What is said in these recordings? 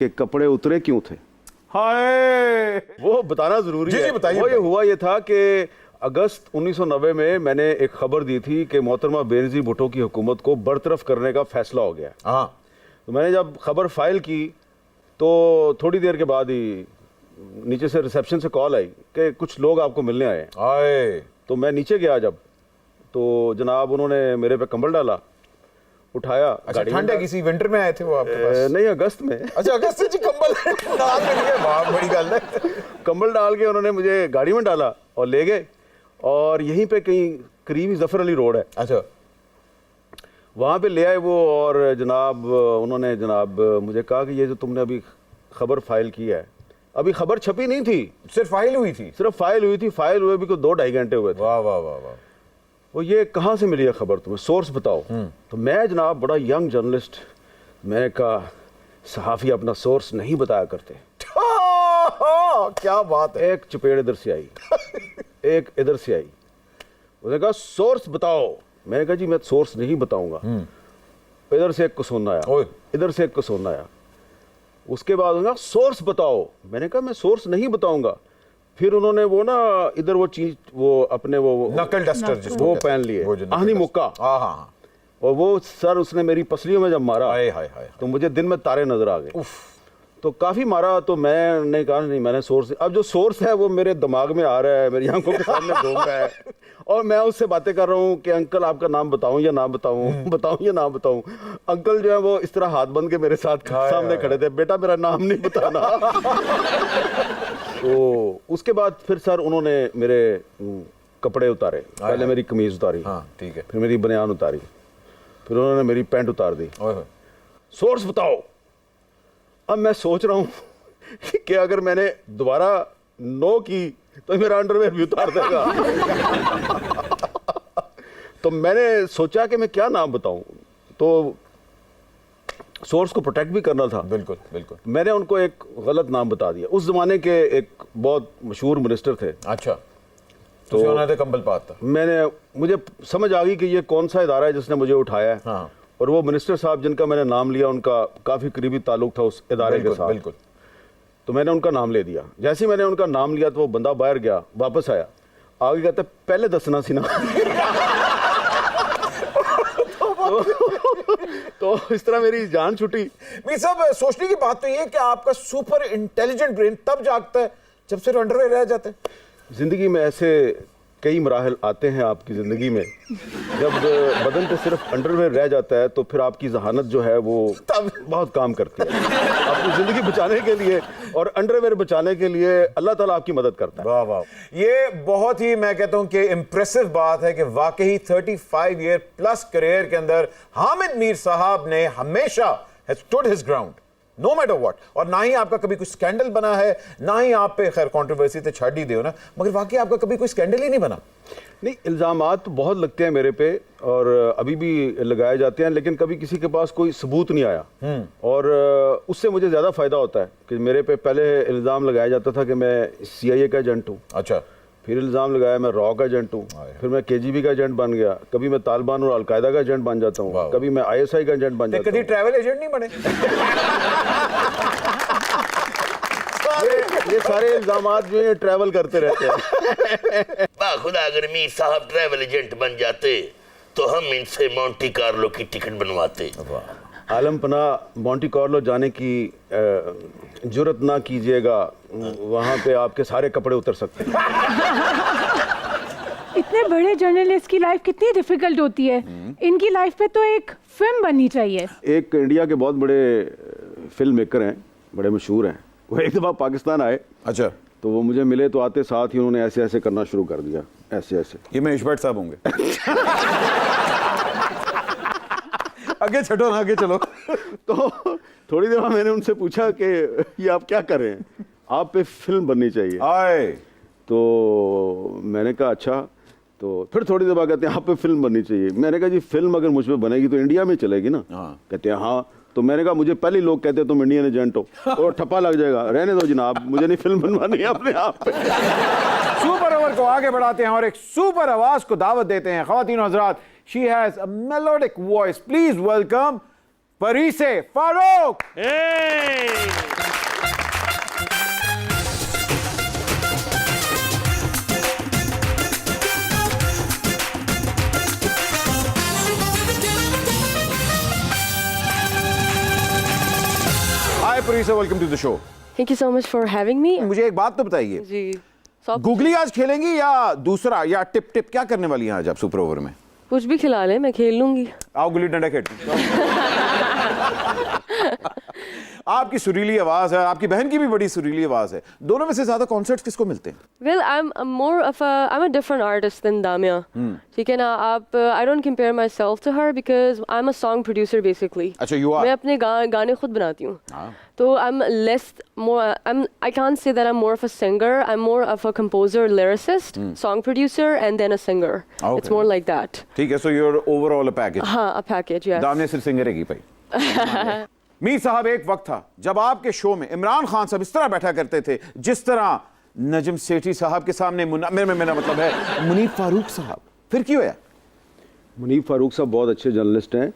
के कपड़े उतरे क्यों थे? हाय, वो बताना जरूरी है। बताइए। वो ये हुआ ये था कि अगस्त 1990 में मैंने एक खबर दी थी कि मोहतरमा बेनज़ीर भुट्टो की हुकूमत को बरतरफ करने का फैसला हो गया। हाँ, तो मैंने जब खबर फाइल की तो थोड़ी देर के बाद ही नीचे से रिसेप्शन से कॉल आई कि कुछ लोग आपको मिलने आए हैं। हाय, तो मैं नीचे गया जब, तो जनाब उन्होंने मेरे पे कंबल डाला, उठाया। अच्छा, गाड़ी ठंड है, किसी विंटर में आए थे वो आपके पास? नहीं, अगस्त में। अच्छा, अगस्त से जी कंबल नाम मिल गया, वाह बड़ी गल है। कंबल डाल के उन्होंने मुझे गाड़ी में डाला और ले गए, और यहीं पे कहीं करीब ही जफर अली रोड है, अच्छा, वहाँ पे ले आए वो। और जनाब उन्होंने मुझे कहा कि ये जो तुमने अभी खबर फाइल की है, अभी खबर छपी नहीं थी, सिर्फ फाइल हुई थी? सिर्फ फाइल हुई थी। फाइल हुए भी कोई 2-2.5 घंटे हुए थे। वाह वाह वाह वाह। वो ये कहाँ से मिली है खबर, तुम्हें सोर्स बताओ। तो मैं जनाब बड़ा यंग जर्नलिस्ट, मैंने कहा सहाफ़ी अपना सोर्स नहीं बताया करते। क्या बात है। एक चपेड़ इधर से आई, एक इधर से आई। उसने कहा सोर्स बताओ। मैंने कहा जी मैं सोर्स नहीं बताऊंगा। इधर से एक कुसुन आया, इधर से एक कुसुन आया। उसके बाद उन्होंने कहा सोर्स बताओ। मैंने कहा मैं सोर्स नहीं बताऊंगा। फिर उन्होंने वो ना इधर वो चीज, वो अपने वो नकल डस्टर जिसको वो कहते हैं, पहन लिए, वो जो नकल आहनी डस्टर। मुक्का। हाँ हाँ हाँ। और वो सर उसने मेरी पसलियों में जब मारा, हाय हाय हाय। तो मुझे दिन में तारे नजर आ गए। उफ। तो काफी मारा। तो मैंने कहा नहीं, मैंने सोर्स, अब जो सोर्स है वो मेरे दिमाग में आ रहा है, मेरी आंखों के सामने घूम रहा है, और मैं उससे बातें कर रहा हूँ कि अंकल आपका नाम बताऊं या ना बताऊं, बताऊं या ना बताऊं। अंकल जो है वो इस तरह हाथ बंद के मेरे साथ सामने खड़े थे, बेटा मेरा नाम नहीं बताना। तो उसके बाद फिर सर उन्होंने मेरे कपड़े उतारे। पहले मेरी कमीज उतारी, हाँ ठीक है, फिर मेरी बनियान उतारी, फिर उन्होंने मेरी पैंट उतार दी। सोर्स बताओ। अब मैं सोच रहा हूँ कि अगर मैंने दोबारा नो की तो मेरा अंडरवेयर भी उतार देगा। तो मैंने सोचा कि मैं क्या नाम बताऊं, तो सोर्स को प्रोटेक्ट भी करना था। बिल्कुल बिल्कुल। मैंने उनको एक गलत नाम बता दिया। उस जमाने के एक बहुत मशहूर मिनिस्टर थे। अच्छा, तो उन्होंने कंबल पाता। मुझे समझ आ गई कि ये कौन सा इदारा है जिसने मुझे उठाया है। हाँ। और वो मिनिस्टर साहब जिनका मैंने नाम लिया, उनका काफी करीबी ताल्लुक था उस इदारे के साथ। बिल्कुल। तो मैंने उनका नाम ले दिया। जैसे ही मैंने उनका नाम लिया तो वो बंदा बाहर गया, वापस आया, आगे कहता पहले दसना सी ना। तो इस तरह मेरी जान छुटी। मीर साहब, सोचने की बात तो ये है कि आपका सुपर इंटेलिजेंट ब्रेन तब जागता है जब सिर्फ अंडरवेयर रह जाते हैं। जिंदगी में ऐसे कई मराहल आते हैं आपकी ज़िंदगी में, जब बदन पे सिर्फ अंडरवेयर रह जाता है तो फिर आपकी जहानत जो है वो बहुत काम करती है। अपनी ज़िंदगी बचाने के लिए और अंडरवेयर बचाने के लिए अल्लाह ताला आपकी मदद करता है। वाह वाह, ये बहुत ही, मैं कहता हूं कि इम्प्रेसिव बात है कि वाकई 35 ईयर प्लस करियर के अंदर हामिद मीर साहब ने हमेशा stood his ground no matter what. और ना ही आपका कभी कोई स्कैंडल बना है, ना ही आप पे, खैर कंट्रोवर्सी तो छाड़ ही दो ना, मगर वाकई आपका कभी कोई स्कैंडल ही नहीं बना। नहीं, इल्ज़ामात तो बहुत लगते हैं मेरे पे और अभी भी लगाए जाते हैं, लेकिन कभी किसी के पास कोई सबूत नहीं आया। और उससे मुझे ज़्यादा फ़ायदा होता है कि मेरे पे पहले इल्ज़ाम लगाया जाता था कि मैं CIA का एजेंट हूँ। अच्छा। फिर इल्ज़ाम लगाया मैं रॉ का एजेंट हूँ, फिर मैं KGB का एजेंट बन गया, कभी मैं तालिबान और अलकायदा का एजेंट बन जाता हूँ, कभी मैं ISI का एजेंट बन जाता हूँ। कभी ट्रैवल एजेंट नहीं बने? ये सारे इल्ज़ामात जो है ट्रैवल करते रहते हैं। खुदा अगर मीर साहब ट्रैवल एजेंट बन जाते तो हम इनसे मोंटी कार्लो की टिकट बनवाते। आलम पना, मोंटी कार्लो जाने की जुर्रत ना कीजिएगा, वहाँ पे आपके सारे कपड़े उतर सकते हैं। इतने बड़े जर्नलिस्ट की लाइफ कितनी डिफिकल्ट होती है। इनकी लाइफ पे तो एक फिल्म बननी चाहिए। एक इंडिया के बहुत बड़े फिल्म मेकर हैं, बड़े मशहूर हैं, वो एक दफ़ा पाकिस्तान आए। अच्छा। तो वो मुझे मिले तो आते साथ ही उन्होंने ऐसे ऐसे करना शुरू कर दिया, ऐसे ऐसे। ये महेश भट्ट साहब होंगे। आगे छठो ना, आगे चलो। तो थोड़ी देर बाद मैंने उनसे पूछा कि ये आप क्या कर रहे हैं, आप पे फिल्म बननी चाहिए। आए। तो मैंने कहा अच्छा। तो फिर थोड़ी देर बाद कहते हैं आप पे फिल्म बननी चाहिए। मैंने कहा जी फिल्म अगर मुझ पे बनेगी तो इंडिया में चलेगी ना। कहते हैं हाँ। तो मैंने कहा मुझे पहले लोग कहते तुम इंडियन एजेंट हो, और ठप्पा लग जाएगा, रहने दो जनाब, मुझे नहीं फिल्म बनवानी है अपने आप पे। सुपर ओवर को आगे बढ़ाते हैं और एक सुपर आवाज को दावत देते हैं। ख्वातीन और हज़रात, she has a melodic voice, please welcome Parisa Farooq. Hi Parisa, welcome to the show. Thank you so much for having me. मुझे एक बात तो बताइए, जी, सब गूगली आज खेलेंगी या दूसरा, या टिप टिप क्या करने वाली हैं आज आप सुपर ओवर में? कुछ भी खिला ले, मैं खेल लूंगी। आओ गुल्ली डंडा खेलते। आपकी सुरीली आवाज है, आपकी बहन की भी बड़ी सुरीली आवाज है, दोनों में से ज्यादा कॉन्सर्ट्स किसको मिलते हैं? Well, I'm a different artist than Damia. ठीक है ना, आप I don't compare myself to her because I'm a song producer basically. अच्छा, you are. मैं अपने गाने खुद बनाती हूँ। तो I can't say that I'm more of a singer. I'm more of a composer, lyricist, song producer, and then a singer. Okay. It's more like that. ठीक है, so you're overall a package. हाँ, a package, yes. दामने सिर्फ singer है भाई। मीर साहब, एक वक्त था जब आपके शो में इमरान खान साहब इस तरह बैठा करते थे जिस तरह नजम सेठी साहब के सामने मेरा मतलब है मुनीफ फारूक साहब। फिर क्यों है? मुनीफ फारूक साहब बहुत अच्छे जर्नलिस्ट हैं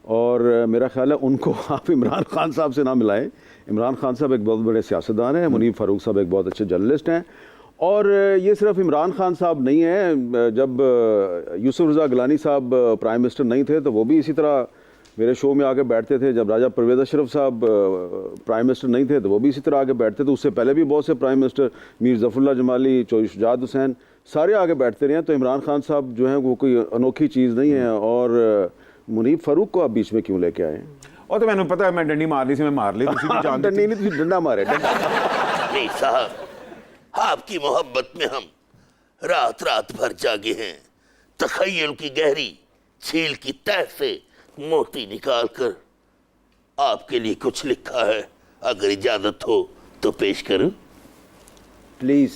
और मेरा ख्याल है उनको आप इमरान खान साहब से ना मिलाएं। इमरान खान साहब एक बहुत बड़े सियासतदान हैं, मुनीफ फारूक साहब एक बहुत अच्छे जर्नलिस्ट हैं। और ये सिर्फ इमरान खान साहब नहीं हैं, जब यूसुफ रज़ा गिलानी साहब प्राइम मिनिस्टर नहीं थे तो वो भी इसी तरह मेरे शो में आके बैठते थे। जब राजा परवेज़ अशरफ साहब प्राइम मिनिस्टर नहीं थे तो वो भी इसी तरह आके बैठते थे। उससे पहले भी बहुत से प्राइम मिनिस्टर, मीर ज़फ़रुल्लाह जमाली, चौधरी शुजात हुसैन, सारे आगे बैठते रहे हैं। तो इमरान खान साहब जो हैं वो कोई अनोखी चीज़ नहीं है। और मुनीफ फारूक को आप बीच में क्यों लेके आए? और तो मैंने पता है, मैं डंडी मार ली थी, मैं मार ली थी। डंडी नहीं थी, डंडा मारे। नहीं साहब, आपकी मोहब्बत में हम रात रात भर जागे हैं। तखय्युल की गहरी झील की तह से मोती निकालकर आपके लिए कुछ लिखा है। अगर इजाजत हो तो पेश करूं? प्लीज।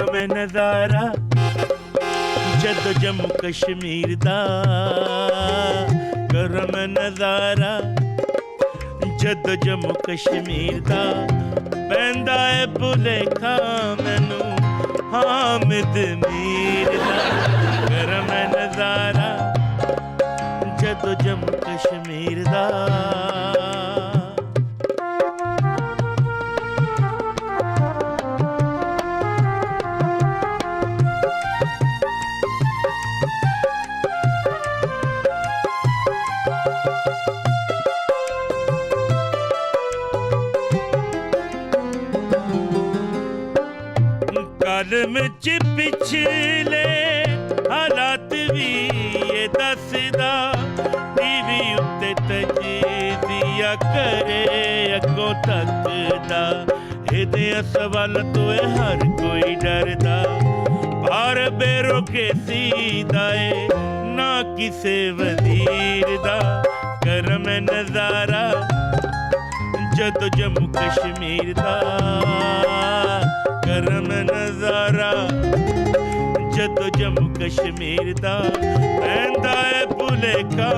में नजारा जदों जम्मू कश्मीर दा, गरम नजारा जदों जम्मू कश्मीर दा, पैंदा है भुलेखा मैनू हामिद मीर दा। गरम नजारा जदों जम्मू कश्मीर दा। ਚ ਪਿਛਲੇ ਹਾਲਾਤ ਵੀ ਇਹ ਦੱਸਦਾ, ਟੀਵੀ ਉੱਤੇ ਤਜਜ਼ੀਆ ਕਰੇ ਅੱਗੋਂ ਤੱਕਦਾ, ਇਹਦੇ ਸਵਾਲ ਤੋਂ ਹਰ ਕੋਈ ਡਰਦਾ। ਪਰ ਬੇਰੁਖੀ ਦਾ ਏ ਨਾ ਕਿਸੇ ਵਜ਼ੀਰ ਦਾ। ਕਰਮ ਨਜ਼ਾਰਾ ਜਦੋਂ ਜੰਮੂ ਕਸ਼ਮੀਰ ਦਾ। करम नजारा जदों जम्मू कश्मीर दा, पैंदा है भुलेखा